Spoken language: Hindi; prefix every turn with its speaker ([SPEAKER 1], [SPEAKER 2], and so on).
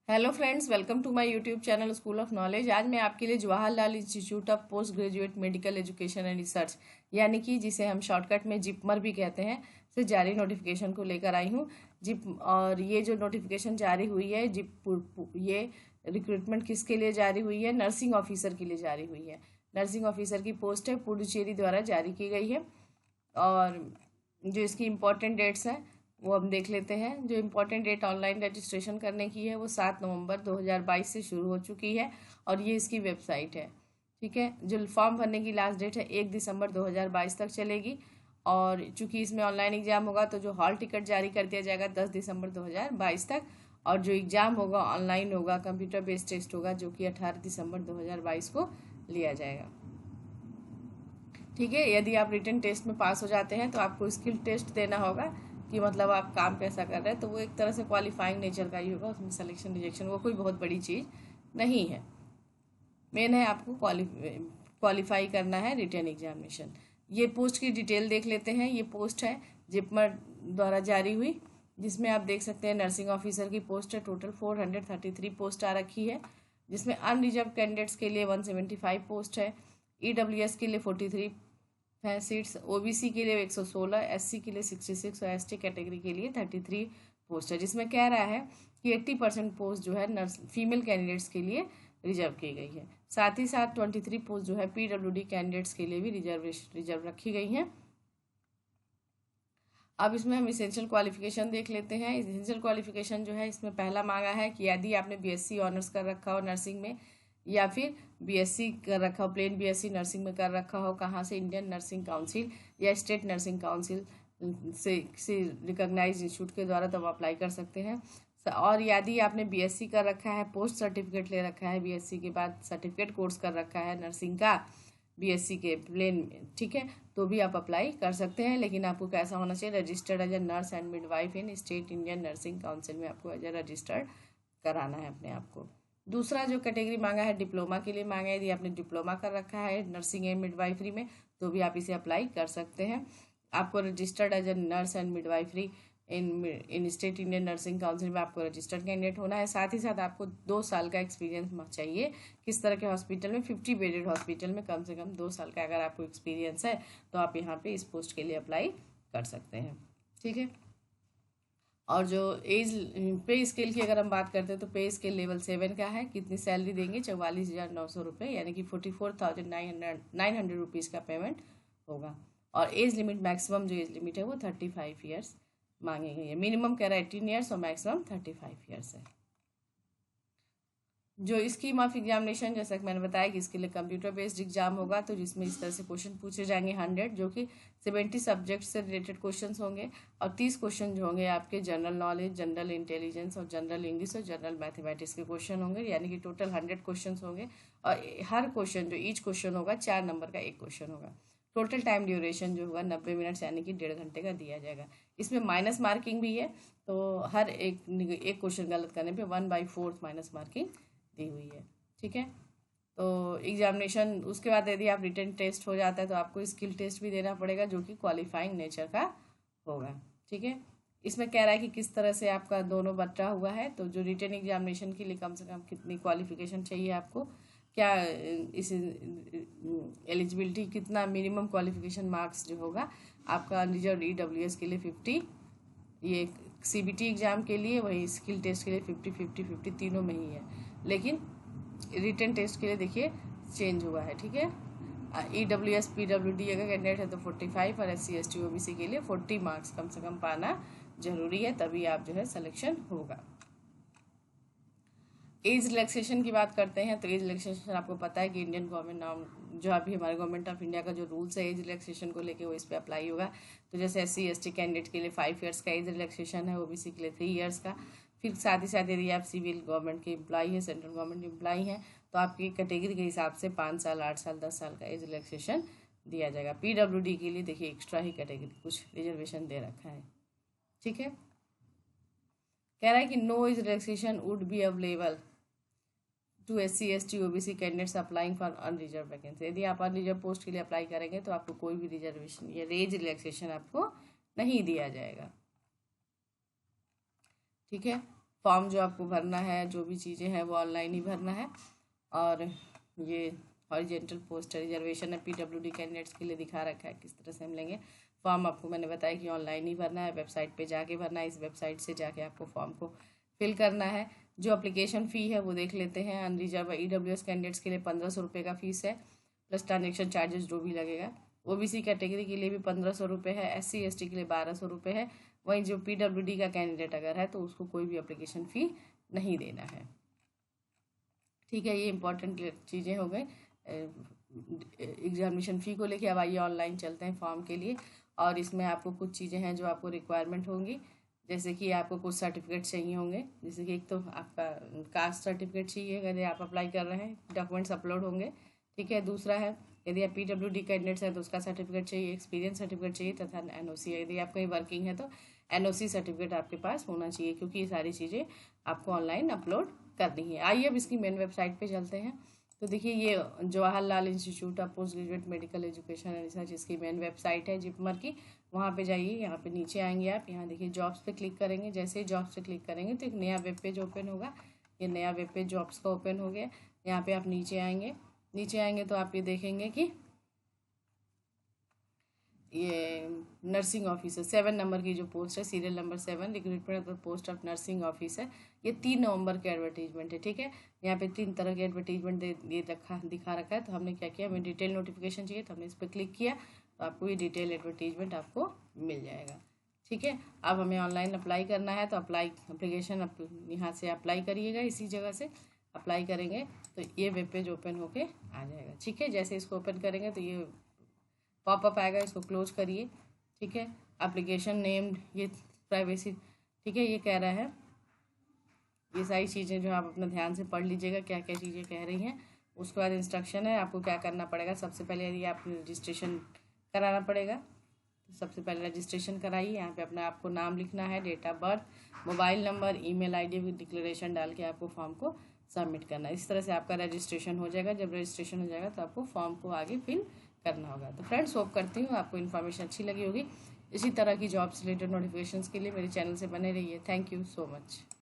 [SPEAKER 1] Hello friends, welcome to my YouTube channel school of knowledge. आज मैं आपके लिए Jawaharlal institute of post graduate medical education and research यानी कि जिसे हम शॉर्टकट में जिपमर भी कहते हैं से जारी नोटिफिकेशन को लेकर आई हूँ। जिप और ये जो नोटिफिकेशन जारी हुई है ये रिक्रूटमेंट किसके लिए जारी हुई है? नर्सिंग ऑफिसर के लिए जारी हुई है। नर्सिंग ऑफिसर की पोस्ट है, पुडुचेरी द्वारा जारी की गई है। और जो इसकी इम्पोर्टेंट डेट्स हैं वो हम देख लेते हैं। जो इम्पोर्टेंट डेट ऑनलाइन रजिस्ट्रेशन करने की है वो 7 नवंबर 2022 से शुरू हो चुकी है और ये इसकी वेबसाइट है। ठीक है, जो फॉर्म भरने की लास्ट डेट है 1 दिसंबर 2022 तक चलेगी। और चूंकि इसमें ऑनलाइन एग्जाम होगा तो जो हॉल टिकट जारी कर दिया जाएगा 10 दिसंबर 2022 तक। और जो एग्जाम होगा ऑनलाइन होगा, कंप्यूटर बेस्ड टेस्ट होगा, जो कि 18 दिसंबर 2022 को लिया जाएगा। ठीक है, यदि आप रिटन टेस्ट में पास हो जाते हैं तो आपको स्किल टेस्ट देना होगा कि मतलब आप काम कैसा कर रहे हैं। तो वो एक तरह से क्वालिफाइंग नेचर का ही होगा, उसमें सिलेक्शन रिजेक्शन वो कोई बहुत बड़ी चीज़ नहीं है। मेन है आपको क्वालिफाई करना है रिटन एग्जामिनेशन। ये पोस्ट की डिटेल देख लेते हैं। ये पोस्ट है जिपमर द्वारा जारी हुई, जिसमें आप देख सकते हैं नर्सिंग ऑफिसर की पोस्ट है। टोटल 433 पोस्ट आ रखी है, जिसमें अनरिजर्व कैंडिडेट्स के लिए 175 पोस्ट है, ईडब्ल्यूएस के लिए 43 है सीट्स, ओबीसी के लिए 116, एससी के लिए 66 और एसटी कैटेगरी के लिए 33 पोस्ट है। जिसमें कह रहा है कि 80% पोस्ट जो है नर्स फीमेल कैंडिडेट्स के लिए रिजर्व की गई है। साथ ही साथ 23 पोस्ट जो है पीडब्ल्यूडी कैंडिडेट्स के लिए भी रिजर्व रखी गई हैं। अब इसमें हम इसेंशियल क्वालिफिकेशन देख लेते हैं। इसेंशियल क्वालिफिकेशन जो है इसमें पहला मांगा है कि यदि आपने बीएससी ऑनर्स कर रखा हो नर्सिंग में, या फिर बीएससी कर रखा हो, प्लेन बीएससी नर्सिंग में कर रखा हो, कहाँ से? इंडियन नर्सिंग काउंसिल या स्टेट नर्सिंग काउंसिल से रिकॉग्नाइज इंस्टीट्यूट के द्वारा तब अप्लाई कर सकते हैं। और यदि आपने बीएससी कर रखा है, पोस्ट सर्टिफिकेट ले रखा है, बीएससी के बाद सर्टिफिकेट कोर्स कर रखा है नर्सिंग का बीएससी के प्लेन में, ठीक है, तो भी आप अप्लाई कर सकते हैं। लेकिन आपको कैसा होना चाहिए? Registered as a nurse and midwife in state Indian nursing council में आपको एज ए रजिस्टर्ड कराना है अपने आप को। दूसरा जो कैटेगरी मांगा है डिप्लोमा के लिए मांगा है। यदि आपने डिप्लोमा कर रखा है नर्सिंग एंड मिडवाइफरी में तो भी आप इसे अप्लाई कर सकते हैं। आपको registered as a nurse and midwifery in state Indian nursing council में आपको रजिस्टर्ड कैंडिडेट होना है। साथ ही साथ आपको 2 साल का एक्सपीरियंस चाहिए। किस तरह के हॉस्पिटल में? 50 बेडेड हॉस्पिटल में कम से कम 2 साल का अगर आपको एक्सपीरियंस है तो आप यहाँ पे इस पोस्ट के लिए अप्लाई कर सकते हैं। ठीक है, और जो एज पे स्केल की अगर हम बात करते हैं तो पे स्केल लेवल 7 का है। कितनी सैलरी देंगे? 44,900 रुपये, यानी कि 44,900 रुपीज़ का पेमेंट होगा। और एज लिमिट, मैक्सिमम जो एज लिमिट है वो 35 ईयर्स मांगी गई है। मिनिमम कह रहा है 18 ईयर्स और मैक्सिमम 35 ईयर्स है। जो स्कीम ऑफ एग्जामिनेशन, जैसा कि मैंने बताया कि इसके लिए कंप्यूटर बेस्ड एग्जाम होगा, तो जिसमें इस तरह से क्वेश्चन पूछे जाएंगे 100, जो कि 70 सब्जेक्ट से रिलेटेड क्वेश्चन होंगे। और 30 क्वेश्चन जो होंगे आपके जनरल नॉलेज, जनरल इंटेलिजेंस और जनरल इंग्लिश और जनरल मैथमेटिक्स के क्वेश्चन होंगे, यानी कि टोटल 100 क्वेश्चन होंगे। और हर क्वेश्चन जो ईच क्वेश्चन होगा 4 नंबर का एक क्वेश्चन होगा। टोटल टाइम ड्यूरेशन जो होगा 90 मिनट्स, यानी कि 1.5 घंटे का दिया जाएगा। इसमें माइनस मार्किंग भी है, तो हर एक क्वेश्चन गलत करने पे 1/4 माइनस मार्किंग दी हुई है। ठीक है, तो एग्जामिनेशन उसके बाद यदि आप रिटन टेस्ट हो जाता है तो आपको स्किल टेस्ट भी देना पड़ेगा, जो कि क्वालिफाइंग नेचर का होगा। ठीक है, इसमें कह रहा है कि किस तरह से आपका दोनों बटा हुआ है। तो जो रिटन एग्जामिनेशन के लिए कम से कम कितनी क्वालिफिकेशन चाहिए आपको, क्या इस एलिजिबिलिटी, कितना मिनिमम क्वालिफिकेशन मार्क्स जो होगा आपका रिजर्व ईडब्ल्यूएस के लिए 50, ये सीबीटी एग्जाम के लिए, वही स्किल टेस्ट के लिए 50 तीनों में ही है। लेकिन रिटन टेस्ट के लिए देखिए चेंज हुआ है। ठीक है, ईडब्ल्यूएस पीडब्ल्यूडी अगर कैंडिडेट है तो 45 और एससी एसटी ओबीसी के लिए 40 मार्क्स कम से कम पाना जरूरी है, तभी आप जो है सिलेक्शन होगा। एज रिलैक्सेशन की बात करते हैं तो एज रिलैक्सेशन आपको पता है कि इंडियन गवर्नमेंट नाम जो अभी हमारे गवर्नमेंट ऑफ इंडिया का जो रूल्स है एज रिलैक्सेशन को लेके वो इस पे अप्लाई होगा। तो जैसे एससी एसटी कैंडिडेट के लिए 5 ईयर्स का एज रिलैक्सेशन है, ओबीसी के लिए 3 ईयर्स का। फिर साथ ही साथ यदि आप सिविल गवर्नमेंट के एम्प्लॉई हैं, सेंट्रल गवर्नमेंट एम्प्लॉई हैं, तो आपकी कैटेगरी के हिसाब से 5 साल, 8 साल, 10 साल का एज रिलैक्सेशन दिया जाएगा। पीडब्ल्यूडी के लिए देखिए एक्स्ट्रा ही कैटेगरी कुछ रिजर्वेशन दे रखा है। ठीक है, कह रहा है कि no age relaxation would be available to SC ST OBC candidates applying for unreserved vacancy. यदि आप अनरिजर्व पोस्ट के लिए अप्लाई करेंगे तो आपको कोई भी रिजर्वेशन या एज रिलैक्सेशन आपको नहीं दिया जाएगा। ठीक है, फॉर्म जो आपको भरना है, जो भी चीज़ें हैं वो ऑनलाइन ही भरना है। और ये हॉरिजेंटल पोस्ट रिजर्वेशन है पीडब्ल्यूडी कैंडिडेट्स के लिए दिखा रखा है किस तरह से हम लेंगे। फॉर्म आपको मैंने बताया कि ऑनलाइन ही भरना है, वेबसाइट पे जाके भरना है। इस वेबसाइट से जाके आपको फॉर्म को फिल करना है। जो अप्लीकेशन फ़ी है वो देख लेते हैं। अनरिजर्व EWS कैंडिडेट्स के लिए 1500 रुपये का फ़ीस है, प्लस ट्रांजेक्शन चार्जेस जो भी लगेगा। OBC कैटेगरी के लिए भी 1500 रुपये है, SC ST के लिए 1200 रुपये है। वहीं जो PWD का कैंडिडेट अगर है तो उसको कोई भी अप्लीकेशन फ़ी नहीं देना है। ठीक है, ये इंपॉर्टेंट चीज़ें हो गई एग्जामिनेशन फ़ी को लेके। अब आइए ऑनलाइन चलते हैं फॉर्म के लिए। और इसमें आपको कुछ चीज़ें हैं जो आपको रिक्वायरमेंट होंगी, जैसे कि आपको कुछ सर्टिफिकेट चाहिए होंगे। जैसे कि एक तो आपका कास्ट सर्टिफिकेट चाहिए यदि आप अप्लाई कर रहे हैं, डॉक्यूमेंट्स अपलोड होंगे। ठीक है, दूसरा है यदि आप PWD कैंडिडेट्स हैं तो उसका सर्टिफिकेट चाहिए, एक्सपीरियंस सर्टिफिकेट चाहिए, तथा NOC यदि आप कहीं वर्किंग है तो NOC सर्टिफिकेट आपके पास होना चाहिए, क्योंकि ये सारी चीज़ें आपको ऑनलाइन अपलोड करनी है। आइए अब इसकी मेन वेबसाइट पे चलते हैं। तो देखिए, ये Jawaharlal institute of post graduate medical education and research इसकी मेन वेबसाइट है जिपमर की। वहाँ पे जाइए, यहाँ पे नीचे आएंगे आप, यहाँ देखिए जॉब्स पे क्लिक करेंगे। जैसे ही जॉब्स पे क्लिक करेंगे तो एक नया वेब पेज ओपन होगा। ये नया वेब पेज जॉब्स का ओपन हो गया। यहाँ पे आप नीचे आएंगे तो आप ये देखेंगे कि ये नर्सिंग ऑफिसर 7 नंबर की जो पोस्ट है, serial number 7, recruitment post of nursing officer, ये 3 नवंबर के एडवर्टीजमेंट है। ठीक है, यहाँ पे 3 तरह के एडवर्टीजमेंट दिखा रखा है। तो हमने क्या किया, हमें डिटेल नोटिफिकेशन चाहिए तो हमने इस पर क्लिक किया, तो आपको ये डिटेल एडवर्टीजमेंट आपको मिल जाएगा। ठीक है, अब हमें ऑनलाइन अप्लाई करना है तो एप्लीकेशन यहाँ से अप्लाई करिएगा। इसी जगह से अप्लाई करेंगे तो ये वेब पेज ओपन होके आ जाएगा। ठीक है, जैसे इसको ओपन करेंगे तो ये पॉपअप आएगा, इसको क्लोज करिए। ठीक है, एप्लीकेशन नेम, ये प्राइवेसी, ठीक है, ये कह रहा है। ये सारी चीज़ें जो आप अपना ध्यान से पढ़ लीजिएगा क्या क्या चीज़ें कह रही हैं। उसके बाद इंस्ट्रक्शन है, आपको क्या करना पड़ेगा। सबसे पहले यदि आप रजिस्ट्रेशन कराना पड़ेगा तो सबसे पहले रजिस्ट्रेशन कराइए। यहाँ पे अपना आपको नाम लिखना है, date of birth, mobile number, email ID declaration डाल के आपको फॉर्म को सबमिट करना है। इस तरह से आपका रजिस्ट्रेशन हो जाएगा। जब रजिस्ट्रेशन हो जाएगा तो आपको फॉर्म को आगे फिल करना होगा। तो फ्रेंड्स, होप करती हूँ आपको इन्फॉर्मेशन अच्छी लगी होगी। इसी तरह की जॉब से रिलेटेड नोटिफिकेशंस के लिए मेरे चैनल से बने रहिए। Thank you so much.